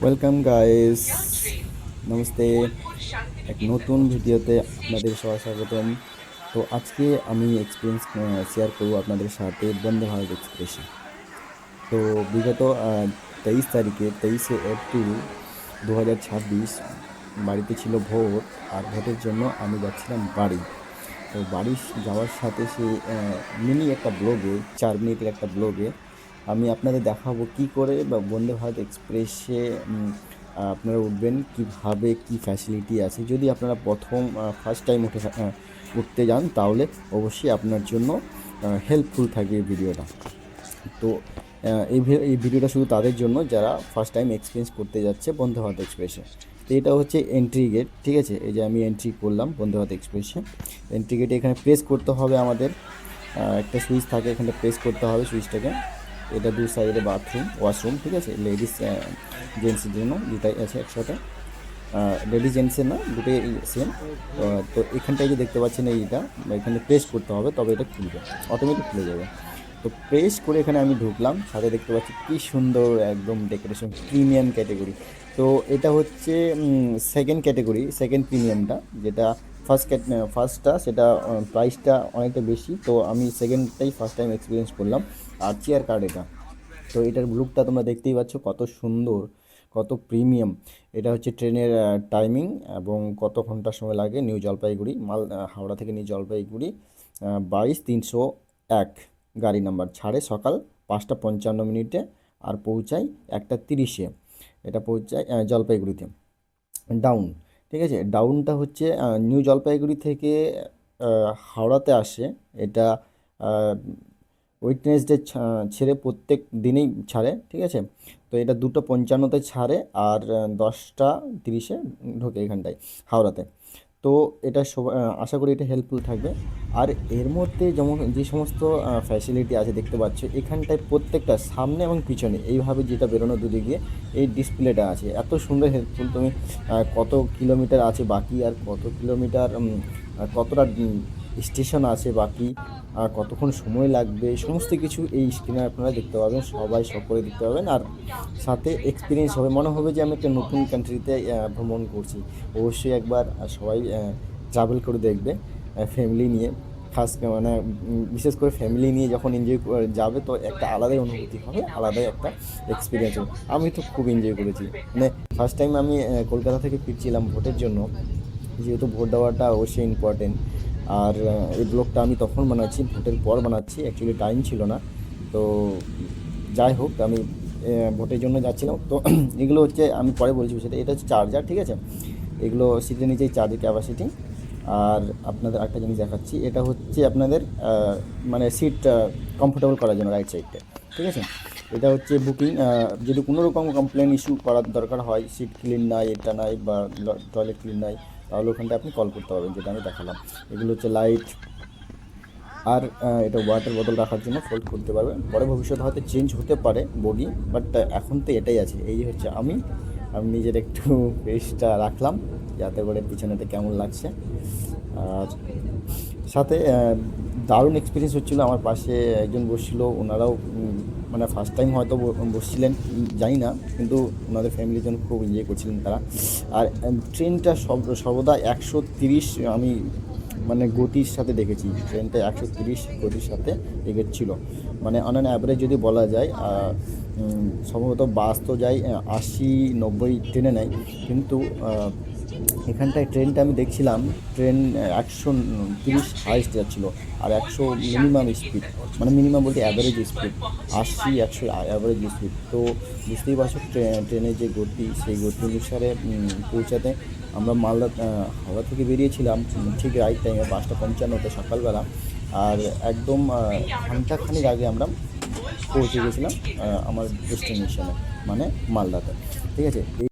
Welcome guys, namaste. এক নতুন ভিডিওতে আপনাদের সবাই স্বাগতম। তো আজকে আমি এক্সপিরিয়েন্স শেয়ার করব আপনাদের সাথে বন্দে ভারত এক্সপ্রেসে। তো বিগত 23 তারিখে 23শে এপ্রিল 2026 বাড়িতে ছিল ভোট, আর ভোটের জন্য আমি যাচ্ছিলাম বাড়ি। তো বাড়ি যাওয়ার সাথে সে মিনি একটা ব্লগে, 4 মিনিটের একটা ব্লগে আমি আপনাদের দেখাবো কি করে বা বন্দে ভারত এক্সপ্রেসে আপনারা উঠবেন, কিভাবে কি ফ্যাসিলিটি আছে। যদি আপনারা ফার্স্ট টাইম উঠতে যান তাহলে অবশ্যই আপনার জন্য হেল্পফুল থাকবে এই ভিডিওটা। তো এই ভিডিওটা শুধু তাদের জন্য যারা ফার্স্ট টাইম এক্সপিরিয়েন্স করতে যাচ্ছে বন্দে ভারত এক্সপ্রেসে। তো এটা হচ্ছে এন্ট্রি গেট, ঠিক আছে। এই যে আমি এন্ট্রি করলাম বন্দে ভারত এক্সপ্রেসে। এন্ট্রি গেটে এখানে প্রেস করতে হবে আমাদের, একটা সুইচ থাকে, এখানে প্রেস করতে হবে সুইচটাকে। এটা দু সাইডে বাথরুম, ওয়াশরুম, ঠিক আছে। লেডিস জেন্টসের জন্য দুটাই আছে একসাথে। লেডিস জেন্টসের না, দুটোই সেম। তো এখানটায় যে দেখতে পাচ্ছেন এইটা, এখানে প্রেস করতে হবে তবে এটা খুলবে, অটোমেটিক খুলে যাবে। তো প্রেস করে এখানে আমি ঢুকলাম, সাথে দেখতে পাচ্ছি কী সুন্দর একদম ডেকোরেশন, প্রিমিয়াম ক্যাটেগরি। তো এটা হচ্ছে সেকেন্ড ক্যাটেগরি, সেকেন্ড প্রিমিয়ামটা। যেটা ফার্স্টটা সেটা প্রাইসটা অনেকটা বেশি, তো আমি সেকেন্ডটাই ফার্স্ট টাইম এক্সপিরিয়েন্স করলাম। আর চেয়ার কার্ড এটা। তো এটার লুকটা তোমরা দেখতেই পাচ্ছ, কত সুন্দর, কত প্রিমিয়াম। এটা হচ্ছে ট্রেনের টাইমিং এবং কত ঘন্টা সময় লাগে নিউ জলপাইগুড়ি হাওড়া থেকে নিউ জলপাইগুড়ি 22-301 গাড়ি নাম্বার। ছাড়ে সকাল 5টা 55 মিনিটে আর পৌঁছায় 1টা 30-এ। এটা পৌঁছায় জলপাইগুড়িতে ডাউন, ঠিক আছে। ডাউনটা হচ্ছে নিউ জলপাইগুড়ি থেকে হাওড়াতে আসে। এটা উইকনেসডে ছেড়ে প্রত্যেক দিনেই ছাড়ে, ঠিক আছে। তো এটা 2টা 55-তে ছাড়ে আর 10টা 30-এ ঢোকে এখানটায় হাওড়াতে। তো এটা আশা করি এটা হেল্পফুল থাকবে। আর এর মধ্যে যেমন যে সমস্ত ফ্যাসিলিটি আছে দেখতে পাচ্ছ, এখানটায় প্রত্যেকটা সামনে এবং পিছনে এইভাবে যেটা বেরোনো দুদিকে এই ডিসপ্লেটা আছে, এত সুন্দর হেল্পফুল। তুমি কত কিলোমিটার আছে বাকি, আর কত কিলোমিটার কতটা স্টেশন আছে বাকি, কতক্ষণ সময় লাগবে, সমস্ত কিছু এই স্ক্রিনে আপনারা দেখতে পাবেন, সবাই সকলে দেখতে পাবেন। আর সাথে এক্সপিরিয়েন্স হবে, মনে হবে যে আমি একটা নতুন কান্ট্রিতে ভ্রমণ করছি। অবশ্যই একবার সবাই ট্রাভেল করে দেখবে ফ্যামিলি নিয়ে। মানে বিশেষ করে ফ্যামিলি নিয়ে যখন এনজয় যাবে, তো একটা আলাদাই অনুভূতি হবে, আলাদাই একটা এক্সপিরিয়েন্স হবে। আমি তো খুব এনজয় করেছি। মানে ফার্স্ট টাইম আমি কলকাতা থেকে ফিরছিলাম ভোটের জন্য, যেহেতু ভোট দেওয়াটা অবশ্যই ইম্পর্টেন্ট। আর এই ব্লগটা আমি তখন বানাচ্ছি, ভোটের পর বানাচ্ছি, অ্যাকচুয়ালি টাইম ছিল না। তো যাই হোক, আমি ভোটের জন্য যাচ্ছিলাম। তো এগুলো হচ্ছে, আমি পরে বলছি সেটা, এটা হচ্ছে চার্জার, ঠিক আছে। এগুলো সিটের নিচেই চার্জের ক্যাপাসিটি। আর আপনাদের একটা জিনিস দেখাচ্ছি, এটা হচ্ছে আপনাদের মানে সিট কমফোর্টেবল করার জন্য রাইট সাইডটা, ঠিক আছে। এটা হচ্ছে বুকিং, যদি কোনো রকম কমপ্লেন ইস্যু করার দরকার হয়, সিট ক্লিন নাই, এটা নাই, বা টয়লেট ক্লিন নাই, তাহলে ওখানটা আপনি কল করতে পারবেন, যেটা আমি দেখালাম। এগুলো হচ্ছে লাইট। আর এটা ওয়াটার বোতল রাখার জন্য ফোল্ড করতে পারবেন। পরে ভবিষ্যতে হয়তো চেঞ্জ হতে পারে বগি, বাট এখন তো এটাই আছে। এই হচ্ছে আমি নিজের একটু পেজটা রাখলাম যাতে করে পিছনেতে কেমন লাগছে। আর সাথে দারুণ এক্সপিরিয়েন্স হচ্ছিলো। আমার পাশে একজন বসছিল, ওনারাও মানে ফার্স্ট টাইম হয়তো বসছিলেন, জানি না, কিন্তু ওনাদের ফ্যামিলির জন্য খুব এনজয় করছিলেন তারা। আর ট্রেনটা সর্বদা 130 আমি মানে গতির সাথে দেখেছি, ট্রেনটা 130 গতির সাথে এগোচ্ছিলো। মানে অন অ্যান অ্যাভারেজ যদি বলা যায়, সম্ভবত বাস তো যায় 80-90 ট্রেনে নেয়, কিন্তু এখানটায় ট্রেনটা আমি দেখছিলাম, ট্রেন 130 হাইস্ট যাচ্ছিলো, আর 100 মিনিমাম স্পিড, মানে মিনিমাম বলতে অ্যাভারেজ স্পিড 80-100 অ্যাভারেজ স্পিড। তো বুঝতেই পারছো ট্রেনের যে গতি, সেই গতি অনুসারে পৌঁছাতে আমরা হাওড়া থেকে বেরিয়েছিলাম ঠিক রাইট টাইমে 5টা 55-তে সকালবেলা। আর একদম ঘন্টাখানিক আগে আমরা পৌঁছে গেছিলাম আমার ডেস্টিনেশনে, মানে মালদাতে, ঠিক আছে।